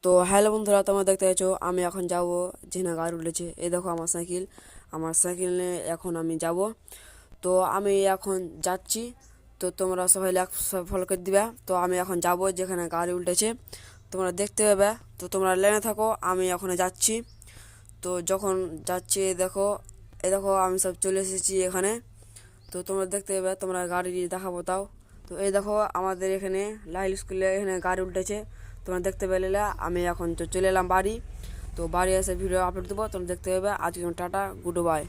তো হ্যালো বন্ধুরা, তোমরা দেখতে পাচ্ছ আমি এখন যাব যেখানে গাড়ি উঠেছে। এই দেখো আমার সাইকেলে এখন আমি যাব। তো আমি এখন যাচ্ছি। তো তোমরা সবাই লাইক ফলো করে দিবা। তো আমি এখন যাব যেখানে গাড়ি উল্টেছে, তোমরা দেখতে পাবে। তো তোমরা লাইনে থাকো, আমি এখন যাচ্ছি। তো যখন যাচ্ছি এই দেখো আমি সব চলে এসেছি এখানে। তো তোমরা দেখতে পাবে, তোমরা গাড়ি দেখাবো তাও। তো এই দেখো আমাদের এখানে লাইল স্কুলে এখানে গাড়ি উল্টেছে, তোমরা দেখতে পেলে। আমি এখন তো চলে এলাম বাড়ি। তো বাড়ি এসে ভিডিও আপলোড দেবো, তোমরা দেখতে পাবে। আজকে টাটা, গুড বাই।